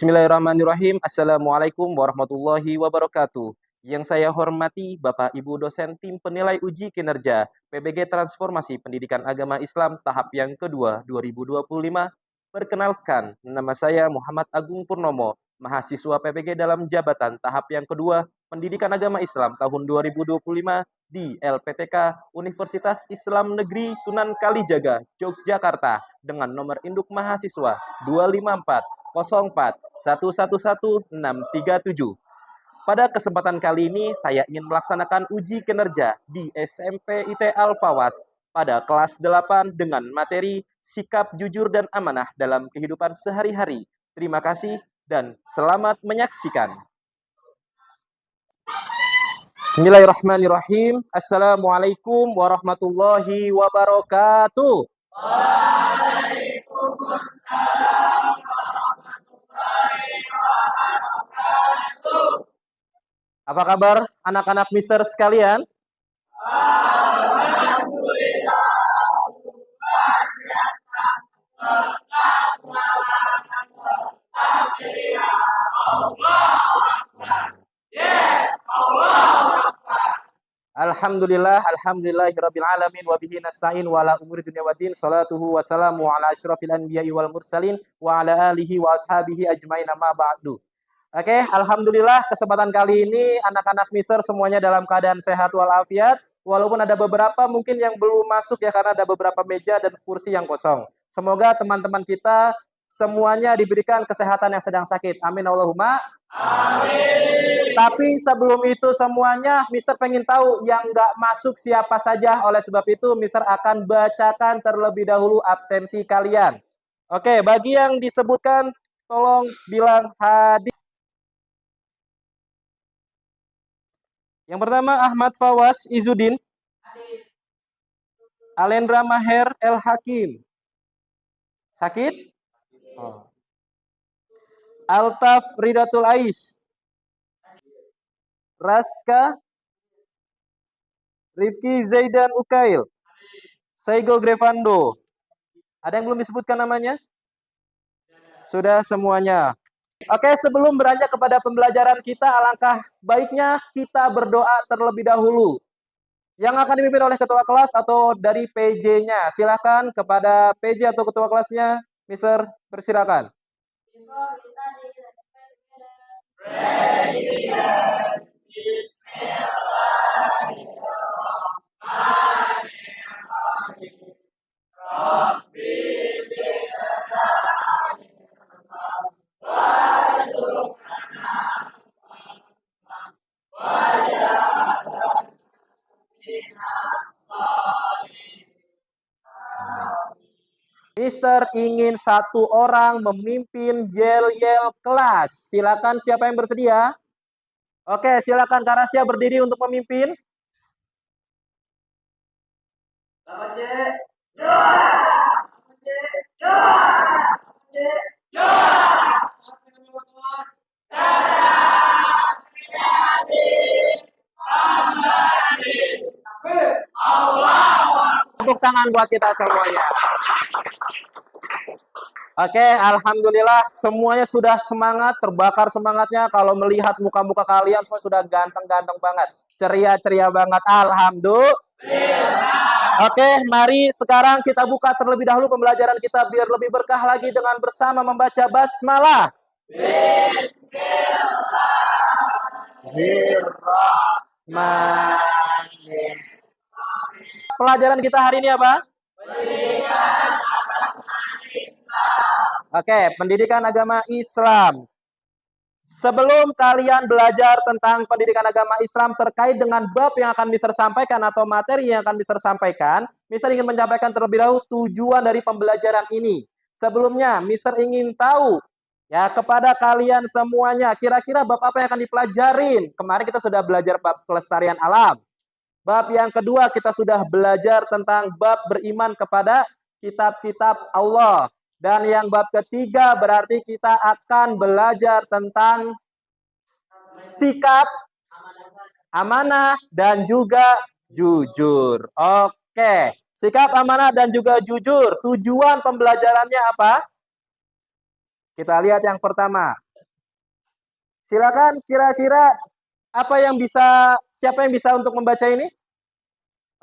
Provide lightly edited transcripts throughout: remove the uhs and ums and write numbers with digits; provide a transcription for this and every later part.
Bismillahirrahmanirrahim. Assalamualaikum warahmatullahi wabarakatuh. Yang saya hormati Bapak Ibu dosen tim penilai uji kinerja PBG Transformasi Pendidikan Agama Islam tahap yang kedua 2025. Perkenalkan, nama saya Muhammad Agung Purnomo, mahasiswa PBG dalam jabatan tahap yang kedua Pendidikan Agama Islam tahun 2025 di LPTK Universitas Islam Negeri Sunan Kalijaga, Yogyakarta dengan nomor induk mahasiswa 254 04 111 637. Pada kesempatan kali ini saya ingin melaksanakan uji kinerja di SMP IT Al-Fawas pada kelas 8 dengan materi sikap jujur dan amanah dalam kehidupan sehari-hari. Terima kasih dan selamat menyaksikan. Bismillahirrahmanirrahim. Assalamualaikum warahmatullahi wabarakatuh. Waalaikumsalam warahmatullahi wabarakatuh. Apa kabar anak-anak mister sekalian? Alhamdulillah. Luar biasa. Berkas malangan bertasya. Allahu Akbar. Yes, Allahu Akbar. Alhamdulillahirabbil alamin wa bihi nasta'in wa ala umuri dunya waddin. Salatuhu wassalamu ala asyrafil anbiya'i wal mursalin wa ala alihi wa ashabihi ajmain amma ba'du. Oke, alhamdulillah kesempatan kali ini anak-anak mister semuanya dalam keadaan sehat walafiat. Walaupun ada beberapa mungkin yang belum masuk ya karena ada beberapa meja dan kursi yang kosong. Semoga teman-teman kita semuanya diberikan kesehatan yang sedang sakit. Amin Allahumma. Amin. Tapi sebelum itu semuanya, mister pengen tahu yang nggak masuk siapa saja. Oleh sebab itu, mister akan bacakan terlebih dahulu absensi kalian. Oke, bagi yang disebutkan, tolong bilang hadir. Yang pertama, Ahmad Fawas Izudin. Alendra Maher El Hakim. Sakit? Oh. Altaf Ridatul Ais. Raska Rifki Zaidan Ukail. Saigo Grevando. Ada yang belum disebutkan namanya? Sudah semuanya. Oke, sebelum beranjak kepada pembelajaran kita, alangkah baiknya kita berdoa terlebih dahulu. Yang akan dipimpin oleh ketua kelas atau dari PJ-nya. Silakan kepada PJ atau ketua kelasnya, Mister, persilakan. Mister ingin satu orang memimpin yel-yel kelas. Silakan siapa yang bersedia? Oke, silakan Kak Rasya berdiri untuk memimpin. Bapak C. Tepuk tangan buat kita semuanya. Oke, alhamdulillah semuanya sudah semangat, terbakar semangatnya. Kalau melihat muka-muka kalian semua sudah ganteng-ganteng banget, ceria-ceria banget. Alhamdulillah. Oke, mari sekarang kita buka terlebih dahulu pembelajaran kita biar lebih berkah lagi dengan bersama membaca basmalah. Bismillahirrahmanirrahim. Pelajaran kita hari ini apa? Pendidikan agama Islam. Oke, pendidikan agama Islam. Sebelum kalian belajar tentang pendidikan agama Islam terkait dengan bab yang akan Mister sampaikan atau materi yang akan Mister sampaikan, Mister ingin menyampaikan terlebih dahulu tujuan dari pembelajaran ini. Sebelumnya, Mister ingin tahu ya kepada kalian semuanya, kira-kira bab apa yang akan dipelajarin? Kemarin kita sudah belajar bab kelestarian alam. Bab yang kedua kita sudah belajar tentang bab beriman kepada kitab-kitab Allah. Dan yang bab ketiga berarti kita akan belajar tentang sikap, amanah, dan juga jujur. Oke, sikap, amanah, dan juga jujur. Tujuan pembelajarannya apa? Kita lihat yang pertama. Silakan kira-kira siapa yang bisa untuk membaca ini?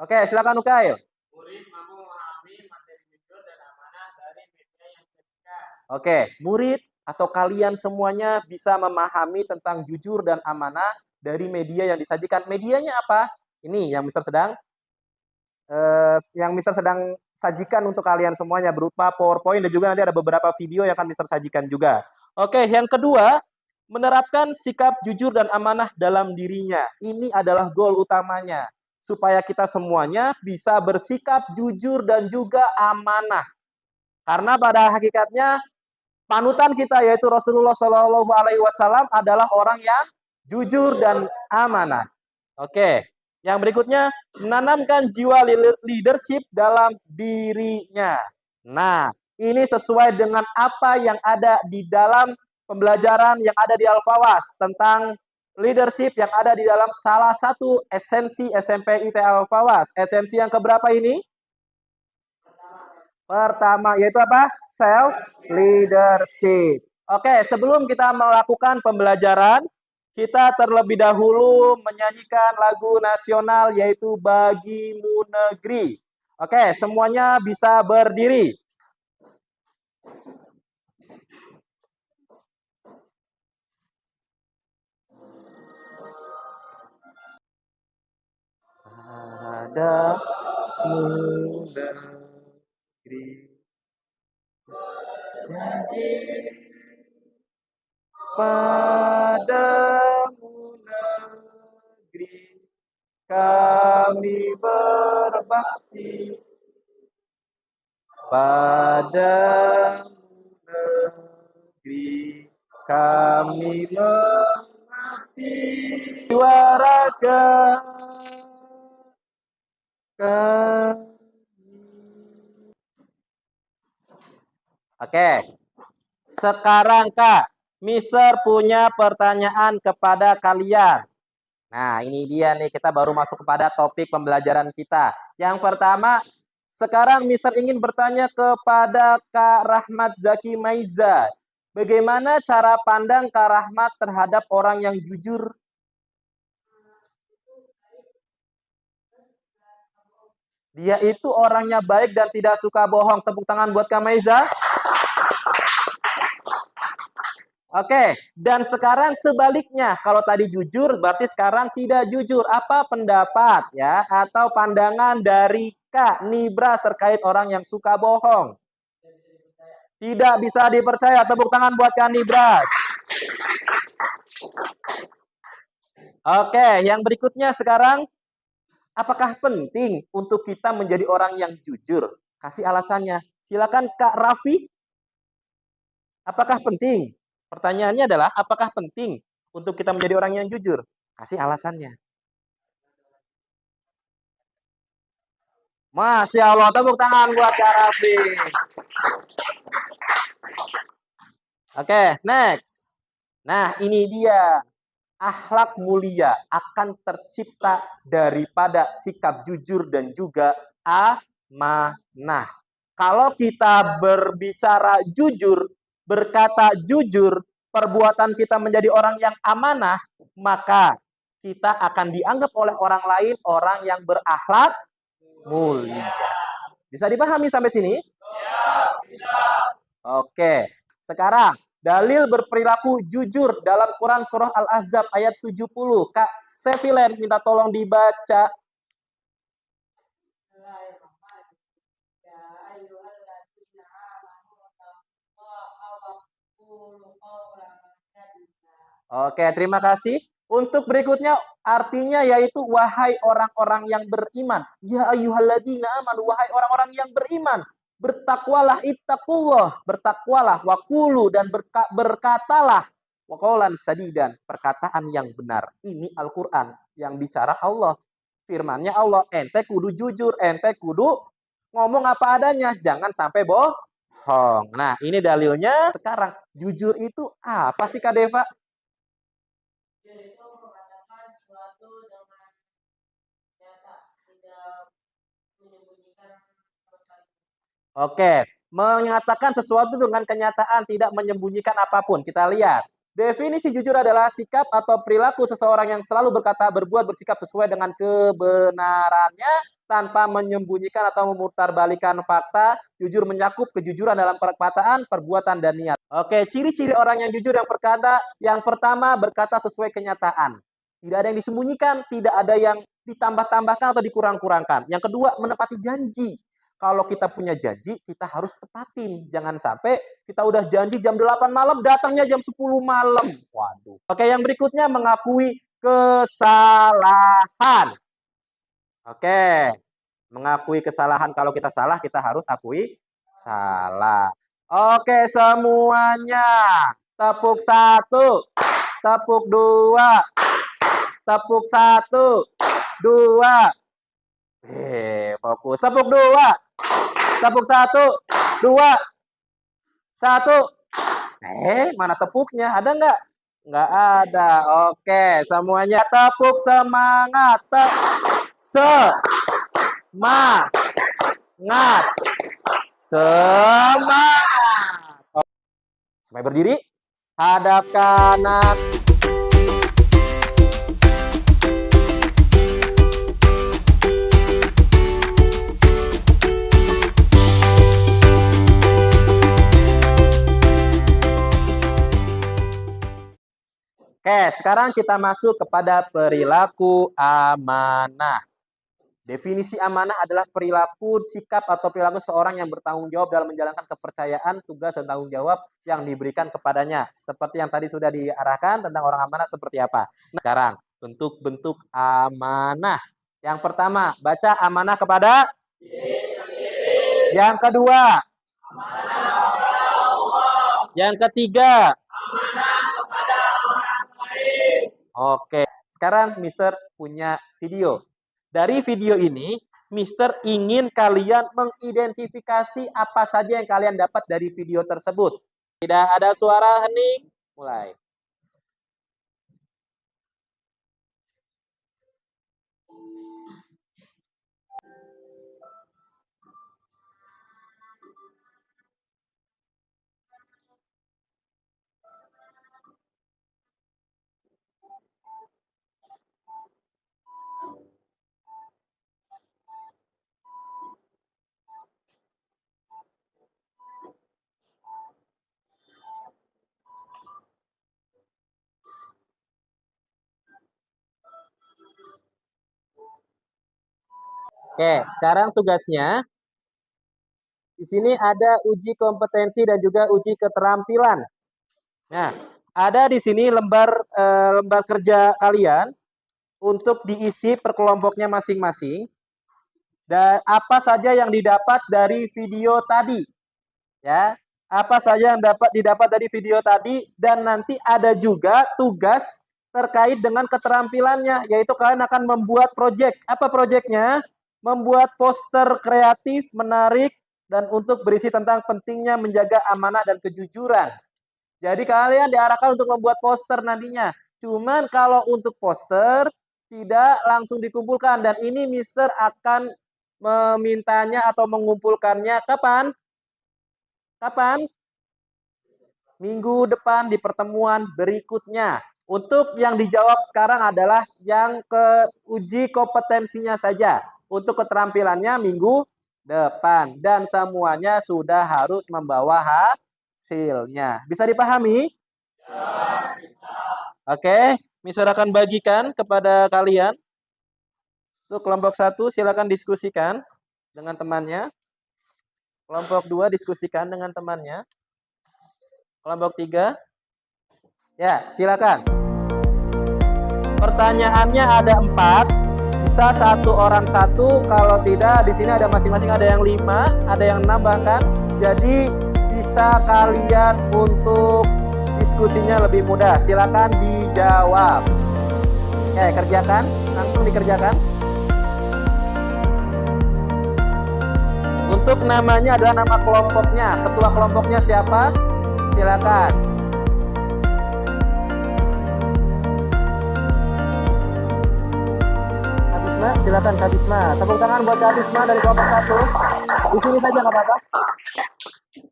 Oke, silakan Ukail. Murid mampu memahami materi jujur dan amanah dari media yang disajikan. Oke, murid atau kalian semuanya bisa memahami tentang jujur dan amanah dari media yang disajikan. Medianya apa? Ini yang Mister sedang sajikan untuk kalian semuanya berupa PowerPoint dan juga nanti ada beberapa video yang akan Mister sajikan juga. Oke, yang kedua, menerapkan sikap jujur dan amanah dalam dirinya. Ini adalah goal utamanya, supaya kita semuanya bisa bersikap jujur dan juga amanah. Karena pada hakikatnya panutan kita yaitu Rasulullah Shallallahu Alaihi Wasallam adalah orang yang jujur dan amanah. Oke, yang berikutnya menanamkan jiwa leadership dalam dirinya. Nah, ini sesuai dengan apa yang ada di dalam pembelajaran yang ada di Al-Fawas tentang leadership yang ada di dalam salah satu esensi SMP IT Al-Fawas. Esensi yang keberapa ini? Pertama, yaitu apa? Self leadership. Oke, sebelum kita melakukan pembelajaran, kita terlebih dahulu menyanyikan lagu nasional yaitu Bagimu Negeri. Oke, semuanya bisa berdiri. Padamu negeri janji, padamu negeri kami berbakti, padamu negeri kami mengabdi, jiwa raga kami. Oke, sekarang Kak, Mister punya pertanyaan kepada kalian. Nah, ini dia nih, kita baru masuk kepada topik pembelajaran kita. Yang pertama, sekarang Mister ingin bertanya kepada Kak Rahmat Zaki Maiza. Bagaimana cara pandang Kak Rahmat terhadap orang yang jujur? Dia itu orangnya baik dan tidak suka bohong. Tepuk tangan buat Kak Maiza. Oke, dan sekarang sebaliknya, kalau tadi jujur, berarti sekarang tidak jujur. Apa pendapat ya atau pandangan dari Kak Nibra terkait orang yang suka bohong? Tidak bisa dipercaya. Tepuk tangan buat Kak Nibras. Oke, yang berikutnya sekarang, apakah penting untuk kita menjadi orang yang jujur? Kasih alasannya. Silakan Kak Raffi. Apakah penting? Pertanyaannya adalah, apakah penting untuk kita menjadi orang yang jujur? Kasih alasannya. Masya Allah, tepuk tangan buat Kak Raffi. Oke, next. Nah, ini dia. Akhlak mulia akan tercipta daripada sikap jujur dan juga amanah. Kalau kita berbicara jujur, berkata jujur, perbuatan kita menjadi orang yang amanah, maka kita akan dianggap oleh orang lain orang yang berakhlak mulia. Bisa dipahami sampai sini? Oke. Sekarang, dalil berperilaku jujur dalam Quran Surah Al-Ahzab ayat 70. Kak Sevilen minta tolong dibaca. Oke, terima kasih. Untuk berikutnya artinya yaitu wahai orang-orang yang beriman. Ya ayyuhalladzina amanu, wahai orang-orang yang beriman. Bertakwalah ittaqullah, bertakwalah waqulu dan berkatalah waqaulan sadidan, perkataan yang benar. Ini Al-Qur'an yang bicara Allah. Firman-Nya Allah, ente kudu jujur, ente kudu ngomong apa adanya, jangan sampai bohong. Nah, ini dalilnya. Sekarang, jujur itu apa sih Kak Deva? Yaitu mengatakan sesuatu dengan nyata, tidak menyembunyikan sesuatu. Oke, menyatakan sesuatu dengan kenyataan, tidak menyembunyikan apapun. Kita lihat. Definisi jujur adalah sikap atau perilaku seseorang yang selalu berkata, berbuat, bersikap sesuai dengan kebenarannya tanpa menyembunyikan atau memutarbalikkan fakta. Jujur mencakup kejujuran dalam perkataan, perbuatan, dan niat. Oke, ciri-ciri orang yang jujur yang pertama berkata sesuai kenyataan. Tidak ada yang disembunyikan, tidak ada yang ditambah-tambahkan atau dikurang-kurangkan. Yang kedua, menepati janji. Kalau kita punya janji, kita harus tepatin. Jangan sampai kita udah janji jam 8 malam, datangnya jam 10 malam. Waduh. Oke, yang berikutnya mengakui kesalahan. Oke, mengakui kesalahan. Kalau kita salah, kita harus akui salah. Oke, semuanya. Tepuk 1, tepuk 2, tepuk 1, 2. Fokus. Tepuk 2. Tepuk 1, 2, 1. Mana tepuknya? Ada nggak? Nggak ada. Oke, semuanya tepuk semangat. Semangat. Semangat. Sampai berdiri. Hadap kanan. Oke, sekarang kita masuk kepada perilaku amanah. Definisi amanah adalah perilaku, sikap, atau perilaku seorang yang bertanggung jawab dalam menjalankan kepercayaan, tugas, dan tanggung jawab yang diberikan kepadanya. Seperti yang tadi sudah diarahkan tentang orang amanah seperti apa. Nah, sekarang, bentuk-bentuk amanah. Yang pertama, baca amanah kepada diri sendiri. Yang kedua, amanah kepada Allah. Yang ketiga, amanah kepada orang lain. Oke, sekarang Mister punya video. Dari video ini, Mister ingin kalian mengidentifikasi apa saja yang kalian dapat dari video tersebut. Tidak ada suara hening. Mulai. Oke, sekarang tugasnya di sini ada uji kompetensi dan juga uji keterampilan. Nah, ada di sini lembar kerja kalian untuk diisi per kelompoknya masing-masing. Dan apa saja yang didapat dari video tadi? Ya, apa saja yang didapat dari video tadi, dan nanti ada juga tugas terkait dengan keterampilannya, yaitu kalian akan membuat proyek. Apa proyeknya? Membuat poster kreatif, menarik, dan untuk berisi tentang pentingnya menjaga amanah dan kejujuran. Jadi kalian diarahkan untuk membuat poster nantinya. Cuman kalau untuk poster tidak langsung dikumpulkan, dan ini Mister akan memintanya atau mengumpulkannya kapan? Kapan? Minggu depan di pertemuan berikutnya. Untuk yang dijawab sekarang adalah yang ke uji kompetensinya saja. Untuk keterampilannya minggu depan. Dan semuanya sudah harus membawa hasilnya. Bisa dipahami? Ya, bisa. Oke, Mister akan bagikan kepada kalian. Untuk kelompok 1 silakan diskusikan dengan temannya. Kelompok 2 diskusikan dengan temannya. Kelompok 3. Ya, silakan. Pertanyaannya ada 4. Bisa satu orang satu. Kalau tidak, di sini ada masing-masing ada yang 5, ada yang 6 bahkan. Jadi bisa kalian untuk diskusinya lebih mudah. Silakan dijawab. Oke, kerjakan. Langsung dikerjakan. Untuk namanya adalah nama kelompoknya. Ketua kelompoknya siapa? Silakan. Kabisma, silakan Kabisma. Tepuk tangan buat Kabisma dari kelompok 1. Di sini saja nggak apa-apa.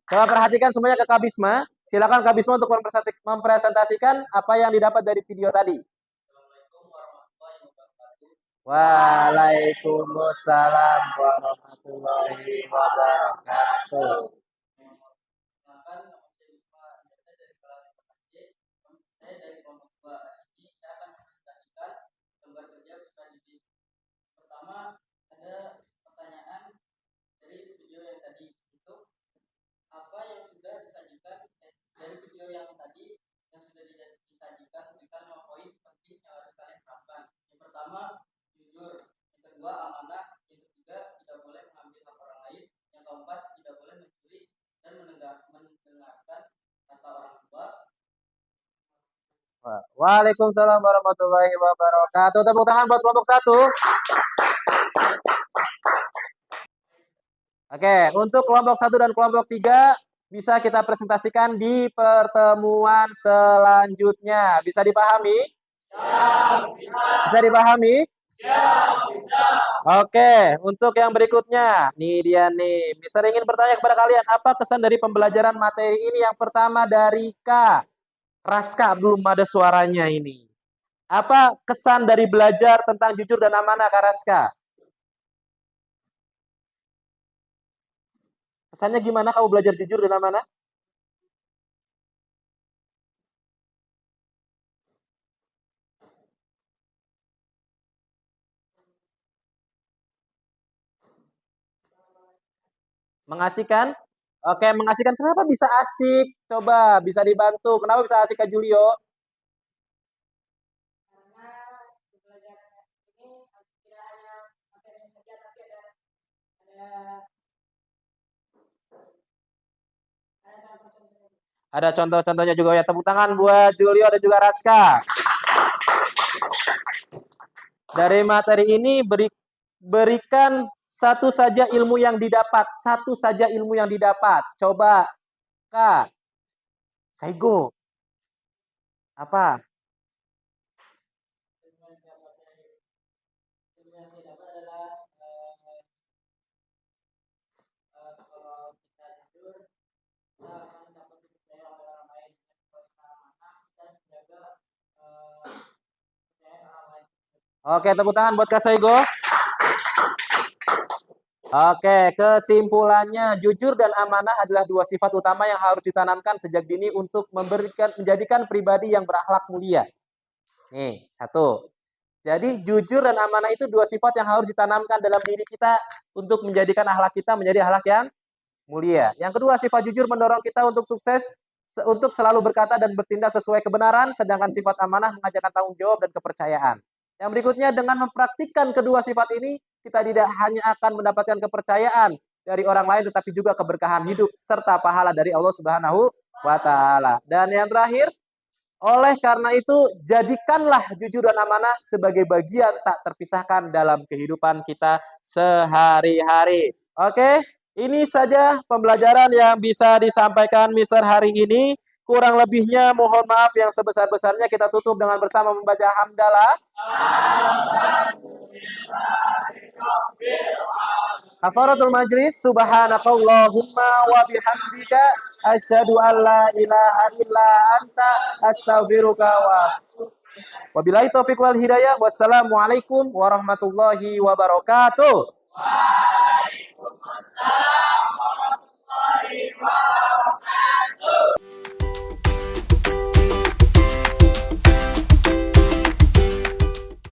Coba perhatikan semuanya ke Kabisma. Silakan Kak Bisma untuk mempresentasikan apa yang didapat dari video tadi. Waalaikumsalam warahmatullahi wabarakatuh. Pertama, ada pertanyaan dari video yang tadi itu apa yang sudah disajikan dari video yang tadi yang sudah disajikan berikan 5 poin penting yang harus kalian terapkan. Yang pertama, jujur. Yang kedua, amanah. Yang ketiga, tidak boleh mengambil hak orang lain. Yang keempat, tidak boleh mencuri dan mendengarkan kata orang tua. Waalaikumsalam warahmatullahi wabarakatuh. Tepuk tangan buat kelompok 1. Oke, untuk kelompok 1 dan kelompok 3 bisa kita presentasikan di pertemuan selanjutnya. Bisa dipahami? Bisa dipahami? Oke, untuk yang berikutnya, nih dia nih. Mister ingin bertanya kepada kalian, apa kesan dari pembelajaran materi ini? Yang pertama dari K. Raska, belum ada suaranya ini. Apa kesan dari belajar tentang jujur dan amanah, Kak Raska? Kesannya gimana kamu belajar jujur dan amanah? Mengasihkan? Oke, mengasihkan. Kenapa bisa asik? Coba, bisa dibantu. Kenapa bisa asik, Kak Julio? Karena pembelajaran ini tidak hanya materi saja tapi ada Ada contoh-contohnya juga ya. Tepuk tangan buat Julio dan juga Raska. Dari materi ini berikan satu saja ilmu yang didapat. Satu saja ilmu yang didapat. Coba, Kak. Saigo. Apa? kalau kita jujur kita akan dapat dipercaya oleh orang lain. Kalau kita amanah kita jaga kepercayaan orang lain. Oke, tepuk tangan buat Kak Saigo. Oke, kesimpulannya jujur dan amanah adalah dua sifat utama yang harus ditanamkan sejak dini untuk menjadikan pribadi yang berakhlak mulia. Nih, satu. Jadi jujur dan amanah itu dua sifat yang harus ditanamkan dalam diri kita untuk menjadikan akhlak kita menjadi akhlak yang mulia. Yang kedua, sifat jujur mendorong kita untuk sukses, untuk selalu berkata dan bertindak sesuai kebenaran, sedangkan sifat amanah mengajarkan tanggung jawab dan kepercayaan. Yang berikutnya, dengan mempraktikkan kedua sifat ini, kita tidak hanya akan mendapatkan kepercayaan dari orang lain, tetapi juga keberkahan hidup serta pahala dari Allah Subhanahu wa Ta'ala. Dan yang terakhir, oleh karena itu, jadikanlah jujur dan amanah sebagai bagian tak terpisahkan dalam kehidupan kita sehari-hari. Oke, ini saja pembelajaran yang bisa disampaikan Mister hari ini. Kurang lebihnya mohon maaf yang sebesar-besarnya. Kita tutup dengan bersama membaca hamdalah. Kafaratul majlis, subhanakallahumma wa bihamdika asyhadu an la ilaha illa anta astaghfiruka wa wabillahi taufiq wal hidayah. Wassalamualaikum warahmatullahi wabarakatuh.